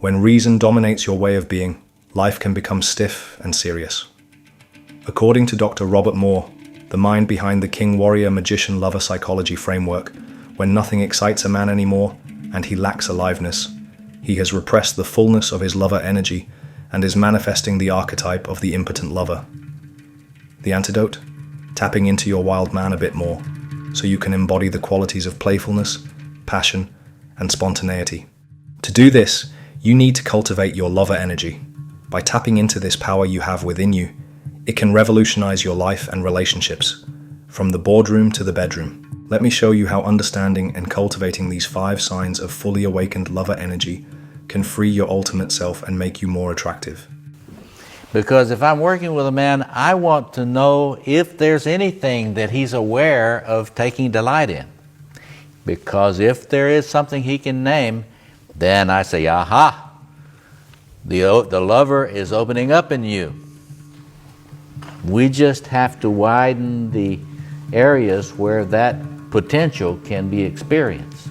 When reason dominates your way of being, life can become stiff and serious. According to Dr. Robert Moore, the mind behind the King Warrior Magician Lover Psychology framework, when nothing excites a man anymore and he lacks aliveness, he has repressed the fullness of his lover energy and is manifesting the archetype of the impotent lover. The antidote? Tapping into your wild man a bit more, so you can embody the qualities of playfulness, passion, and spontaneity. To do this, you need to cultivate your lover energy. By tapping into this power you have within you, it can revolutionize your life and relationships, from the boardroom to the bedroom. Let me show you how understanding and cultivating these 5 signs of fully awakened lover energy can free your ultimate self and make you more attractive. Because if I'm working with a man, I want to know if there's anything that he's aware of taking delight in. Because if there is something he can name, then I say, aha, the lover is opening up in you. We just have to widen the areas where that potential can be experienced.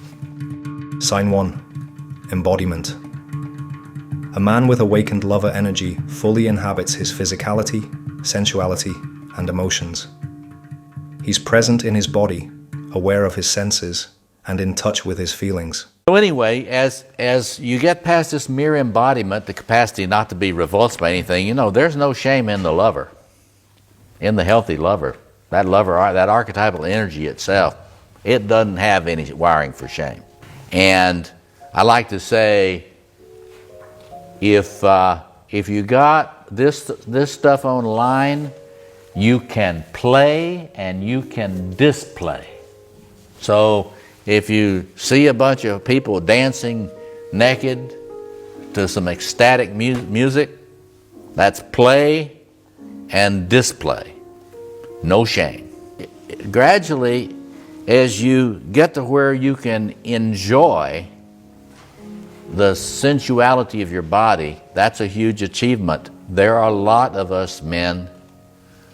Sign 1. Embodiment. A man with awakened lover energy fully inhabits his physicality, sensuality, and emotions. He's present in his body, aware of his senses, and in touch with his feelings. So anyway, as you get past this mere embodiment, the capacity not to be revulsed by anything, you know, there's no shame in the lover, in the healthy lover. That lover, that archetypal energy itself, it doesn't have any wiring for shame. And I like to say, if you got this stuff online, you can play and you can display. So if you see a bunch of people dancing naked to some ecstatic music, that's play and display. No shame. Gradually, as you get to where you can enjoy the sensuality of your body, that's a huge achievement. There are a lot of us men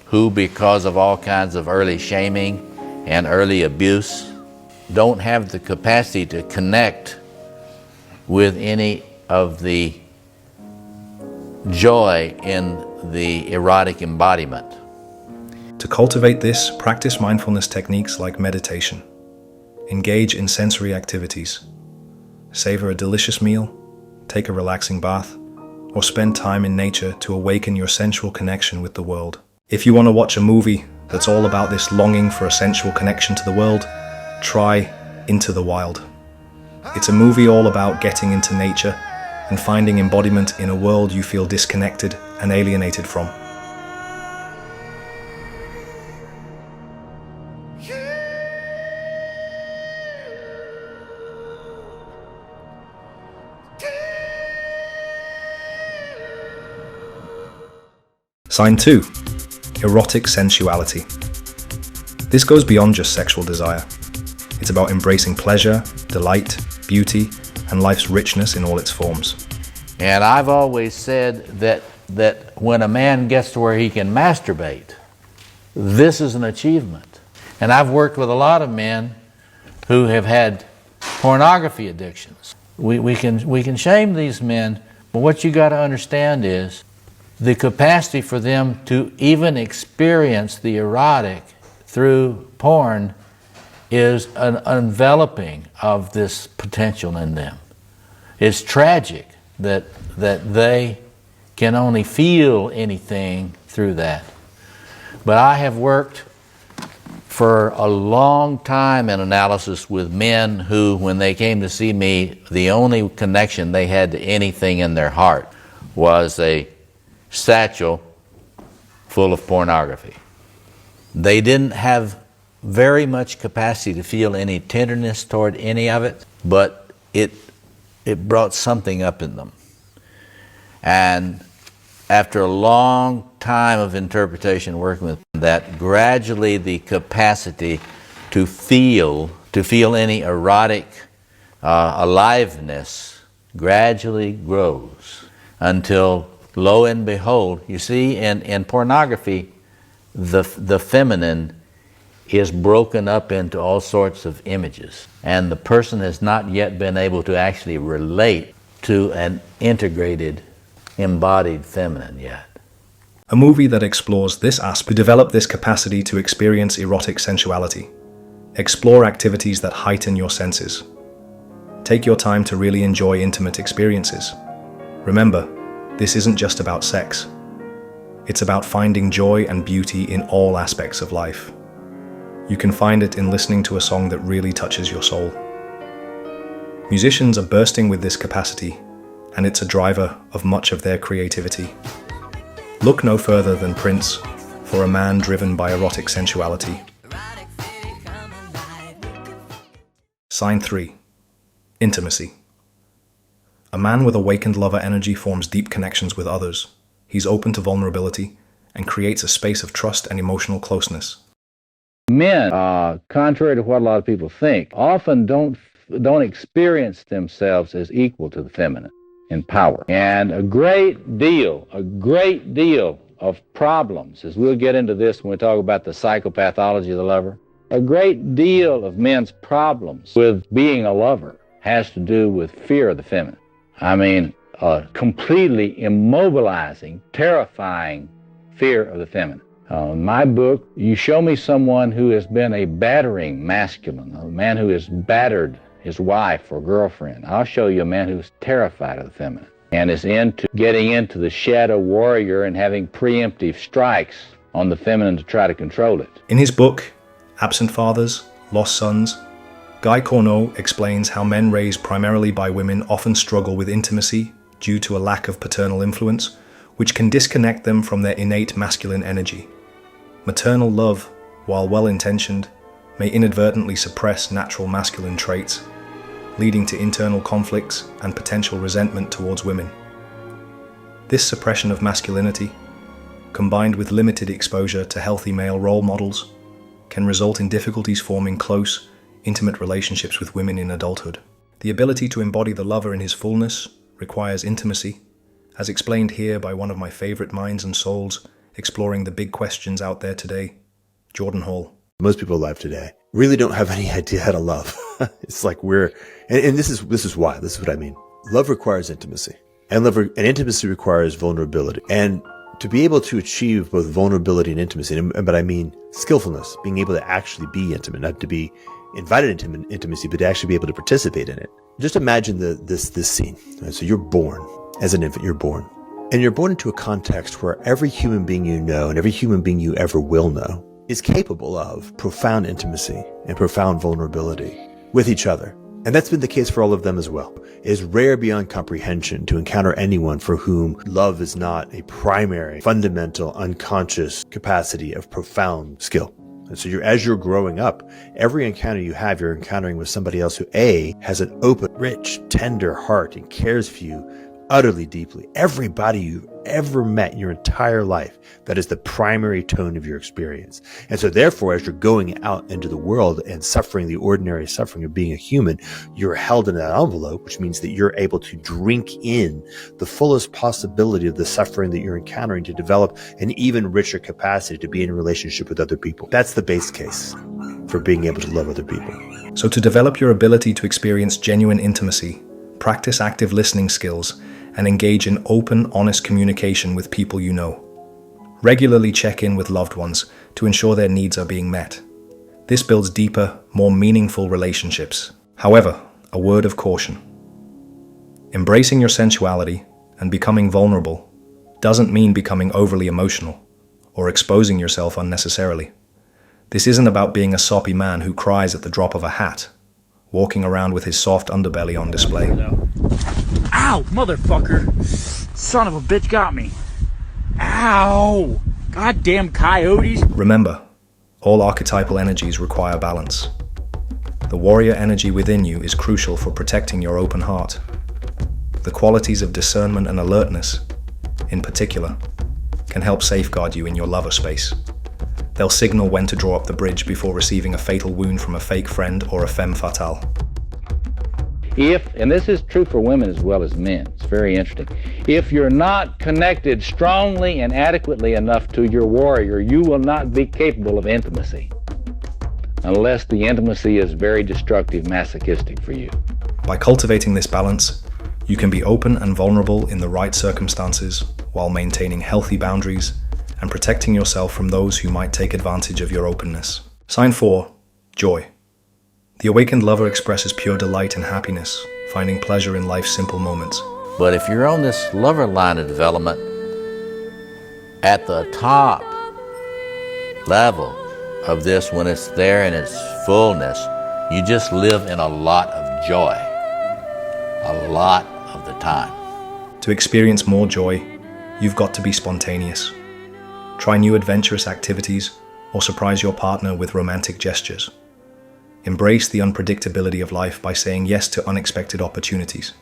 who, because of all kinds of early shaming and early abuse, don't have the capacity to connect with any of the joy in the erotic embodiment. To cultivate this, practice mindfulness techniques like meditation. Engage in sensory activities. Savor a delicious meal, take a relaxing bath, or spend time in nature to awaken your sensual connection with the world. If you want to watch a movie that's all about this longing for a sensual connection to the world, try Into the Wild. It's a movie all about getting into nature and finding embodiment in a world you feel disconnected and alienated from. Sign 2. Erotic sensuality. This goes beyond just sexual desire. It's about embracing pleasure, delight, beauty, and life's richness in all its forms. And I've always said that when a man gets to where he can masturbate, this is an achievement. And I've worked with a lot of men who have had pornography addictions. We can shame these men, but what you got to understand is the capacity for them to even experience the erotic through porn is an enveloping of this potential in them. It's tragic that they can only feel anything through that. But I have worked for a long time in analysis with men who, when they came to see me, the only connection they had to anything in their heart was a satchel full of pornography. They didn't have very much capacity to feel any tenderness toward any of it, but it brought something up in them. And after a long time of interpretation working with that, gradually the capacity to feel any erotic aliveness gradually grows until, lo and behold, you see, in pornography, the feminine is broken up into all sorts of images. And the person has not yet been able to actually relate to an integrated, embodied feminine yet. A movie that explores this aspect to develop this capacity to experience erotic sensuality. Explore activities that heighten your senses. Take your time to really enjoy intimate experiences. Remember, this isn't just about sex. It's about finding joy and beauty in all aspects of life. You can find it in listening to a song that really touches your soul. Musicians are bursting with this capacity, and it's a driver of much of their creativity. Look no further than Prince for a man driven by erotic sensuality. Sign 3. Intimacy. A man with awakened lover energy forms deep connections with others. He's open to vulnerability and creates a space of trust and emotional closeness. Men, contrary to what a lot of people think, often don't experience themselves as equal to the feminine in power. And a great deal of problems, as we'll get into this when we talk about the psychopathology of the lover, a great deal of men's problems with being a lover has to do with fear of the feminine. I mean, a completely immobilizing, terrifying fear of the feminine. In my book, you show me someone who has been a battering masculine, a man who has battered his wife or girlfriend. I'll show you a man who's terrified of the feminine and is into getting into the shadow warrior and having preemptive strikes on the feminine to try to control it. In his book, Absent Fathers, Lost Sons, Guy Corneau explains how men raised primarily by women often struggle with intimacy due to a lack of paternal influence, which can disconnect them from their innate masculine energy. Maternal love, while well-intentioned, may inadvertently suppress natural masculine traits, leading to internal conflicts and potential resentment towards women. This suppression of masculinity, combined with limited exposure to healthy male role models, can result in difficulties forming close, intimate relationships with women in adulthood. The ability to embody the lover in his fullness requires intimacy, as explained here by one of my favorite minds and souls exploring the big questions out there today, Jordan Hall. Most people alive today really don't have any idea how to love. It's like and this is why. This is what I mean. Love requires intimacy, and intimacy requires vulnerability. And to be able to achieve both vulnerability and intimacy, but I mean skillfulness, being able to actually be intimate, not to be invited into intimacy, but to actually be able to participate in it. Just imagine this scene. Right? So you're born as an infant. You're born, and you're born into a context where every human being you know and every human being you ever will know is capable of profound intimacy and profound vulnerability with each other. And that's been the case for all of them as well. It is rare beyond comprehension to encounter anyone for whom love is not a primary, fundamental, unconscious capacity of profound skill. And so as you're growing up, every encounter you have, you're encountering with somebody else who A, has an open, rich, tender heart and cares for you utterly deeply. Everybody you've ever met in your entire life, that is the primary tone of your experience. And so therefore, as you're going out into the world and suffering the ordinary suffering of being a human, you're held in that envelope, which means that you're able to drink in the fullest possibility of the suffering that you're encountering to develop an even richer capacity to be in a relationship with other people. That's the base case for being able to love other people. So to develop your ability to experience genuine intimacy, practice active listening skills, and engage in open, honest communication with people you know. Regularly check in with loved ones to ensure their needs are being met. This builds deeper, more meaningful relationships. However, a word of caution. Embracing your sensuality and becoming vulnerable doesn't mean becoming overly emotional or exposing yourself unnecessarily. This isn't about being a soppy man who cries at the drop of a hat, walking around with his soft underbelly on display. Ow, motherfucker. Son of a bitch got me. Ow. Goddamn coyotes. Remember, all archetypal energies require balance. The warrior energy within you is crucial for protecting your open heart. The qualities of discernment and alertness, in particular, can help safeguard you in your lover space. They'll signal when to draw up the bridge before receiving a fatal wound from a fake friend or a femme fatale. And this is true for women as well as men, it's very interesting. If you're not connected strongly and adequately enough to your warrior, you will not be capable of intimacy, unless the intimacy is very destructive, masochistic for you. By cultivating this balance, You can be open and vulnerable in the right circumstances while maintaining healthy boundaries and protecting yourself from those who might take advantage of your openness. Sign 4. Joy. The awakened lover expresses pure delight and happiness, finding pleasure in life's simple moments. But if you're on this lover line of development, at the top level of this, when it's there in its fullness, you just live in a lot of joy, a lot of the time. To experience more joy, you've got to be spontaneous. Try new adventurous activities or surprise your partner with romantic gestures. Embrace the unpredictability of life by saying yes to unexpected opportunities.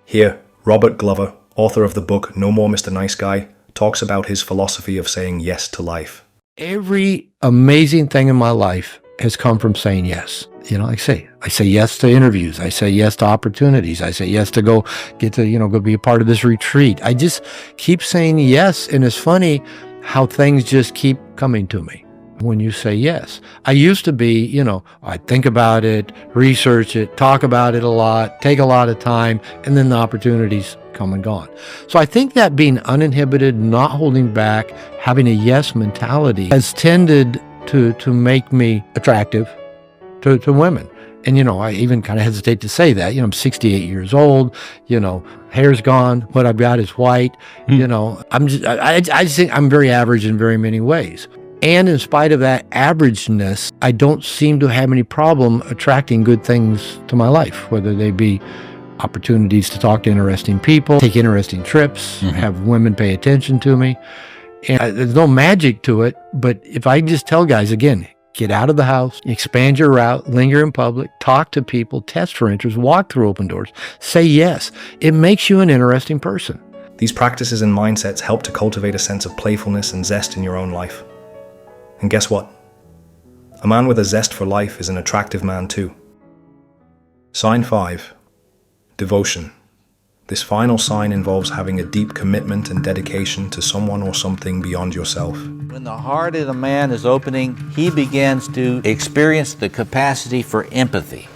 Here, Robert Glover, author of the book No More Mr. Nice Guy, talks about his philosophy of saying yes to life. Every amazing thing in my life has come from saying yes. I say yes to interviews. I say yes to opportunities. I say yes to go be a part of this retreat. I just keep saying yes. And it's funny how things just keep coming to me when you say yes. I used to be, I'd think about it, research it, talk about it a lot, take a lot of time, and then the opportunities come and gone. So I think that being uninhibited, not holding back, having a yes mentality has tended to make me attractive to women. And, I even kind of hesitate to say that, I'm 68 years old, hair's gone. What I've got is white. I just think I'm very average in very many ways. And in spite of that averageness, I don't seem to have any problem attracting good things to my life, whether they be opportunities to talk to interesting people, take interesting trips, have women pay attention to me. And there's no magic to it, but if I just tell guys, again, get out of the house, expand your route, linger in public, talk to people, test for interest, walk through open doors, say yes. It makes you an interesting person. These practices and mindsets help to cultivate a sense of playfulness and zest in your own life. And guess what? A man with a zest for life is an attractive man too. Sign 5. Devotion. This final sign involves having a deep commitment and dedication to someone or something beyond yourself. When the heart of the man is opening, he begins to experience the capacity for empathy.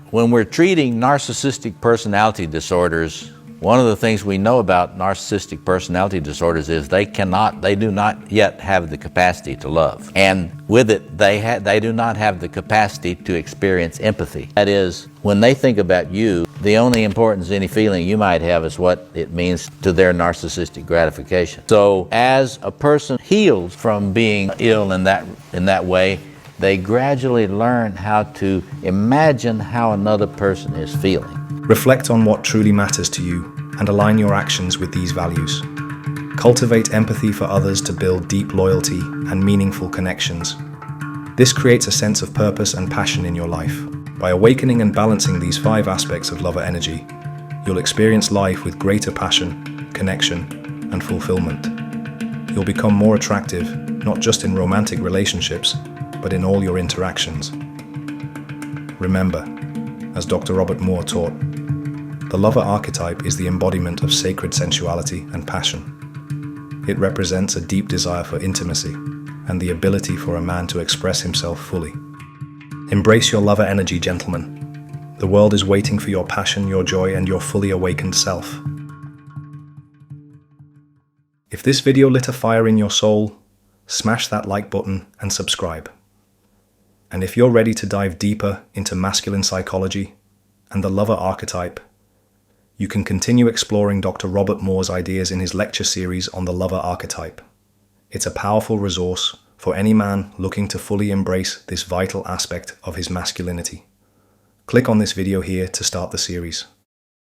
When we're treating narcissistic personality disorders, one of the things we know about narcissistic personality disorders is they do not yet have the capacity to love. And with it, they do not have the capacity to experience empathy. That is, when they think about you, the only importance any feeling you might have is what it means to their narcissistic gratification. So as a person heals from being ill in that way, they gradually learn how to imagine how another person is feeling. Reflect on what truly matters to you and align your actions with these values. Cultivate empathy for others to build deep loyalty and meaningful connections. This creates a sense of purpose and passion in your life. By awakening and balancing these 5 aspects of lover energy, you'll experience life with greater passion, connection, and fulfillment. You'll become more attractive, not just in romantic relationships, but in all your interactions. Remember, as Dr. Robert Moore taught, the lover archetype is the embodiment of sacred sensuality and passion. It represents a deep desire for intimacy and the ability for a man to express himself fully. Embrace your lover energy, gentlemen. The world is waiting for your passion, your joy, and your fully awakened self. If this video lit a fire in your soul, smash that like button and subscribe. And if you're ready to dive deeper into masculine psychology and the lover archetype, you can continue exploring Dr. Robert Moore's ideas in his lecture series on the lover archetype. It's a powerful resource for any man looking to fully embrace this vital aspect of his masculinity. Click on this video here to start the series.